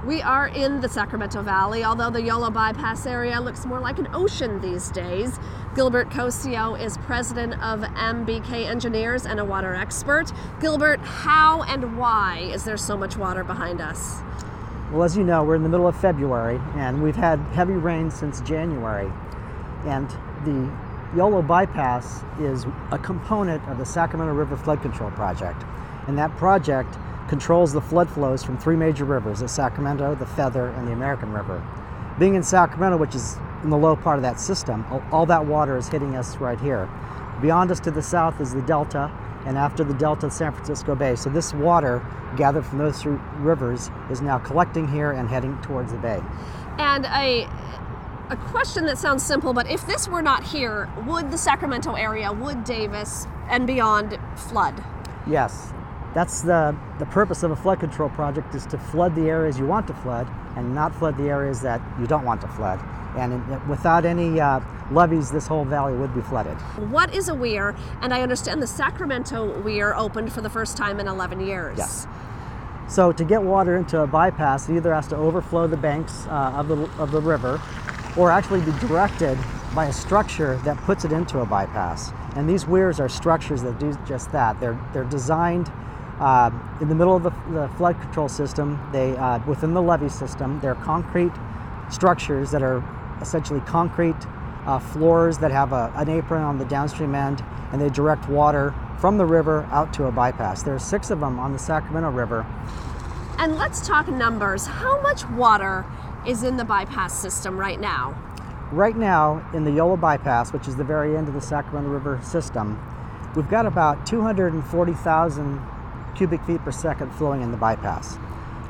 We are in the Sacramento Valley, although the Yolo Bypass area looks more like an ocean these days. Gilbert Cosio is president of MBK Engineers and a water expert. Gilbert, how and why is there so much water behind us? Well, as you know, we're in the middle of February, and we've had heavy rain since January. And the Yolo Bypass is a component of the Sacramento River Flood Control Project. And that project controls the flood flows from three major rivers, the Sacramento, the Feather, and the American River. Being in Sacramento, which is in the low part of that system, all that water is hitting us right here. Beyond us to the south is the Delta, and after the Delta, San Francisco Bay. So this water gathered from those three rivers is now collecting here and heading towards the bay. And a question that sounds simple, but if this were not here, would the Sacramento area, would Davis and beyond flood? Yes. That's the purpose of a flood control project, is to flood the areas you want to flood and not flood the areas that you don't want to flood. And without any levees, this whole valley would be flooded. What is a weir? And I understand the Sacramento weir opened for the first time in 11 years. Yes. So to get water into a bypass, it either has to overflow the banks of the river or actually be directed by a structure that puts it into a bypass. And these weirs are structures that do just that. They're designed in the middle of the flood control system. Within the levee system, they're concrete structures that are essentially concrete floors that have an apron on the downstream end, and they direct water from the river out to a bypass. There are 6 of them on the Sacramento River. And let's talk numbers. How much water is in the bypass system right now? Right now, in the Yolo Bypass, which is the very end of the Sacramento River system, we've got about 240,000 cubic feet per second flowing in the bypass.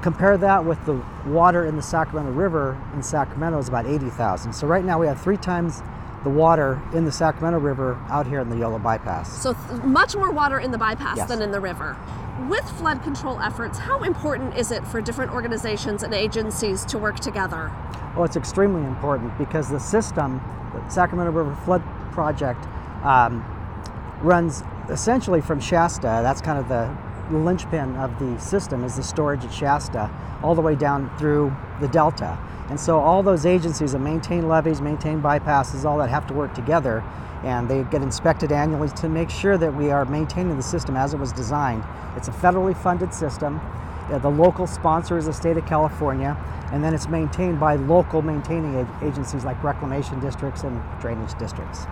Compare that with the water in the Sacramento River in Sacramento is about 80,000. So right now we have 3 times the water in the Sacramento River out here in the Yolo Bypass. So much more water in the bypass Yes. than in the river. With flood control efforts, how important is it for different organizations and agencies to work together? Oh, it's extremely important because the system, the Sacramento River Flood Project, runs essentially from Shasta. That's kind of the linchpin of the system, is the storage at Shasta, all the way down through the Delta. And so all those agencies that maintain levees, maintain bypasses, all that have to work together, and they get inspected annually to make sure that we are maintaining the system as it was designed. It's a federally funded system. The local sponsor is the state of California, and then it's maintained by local maintaining agencies like reclamation districts and drainage districts.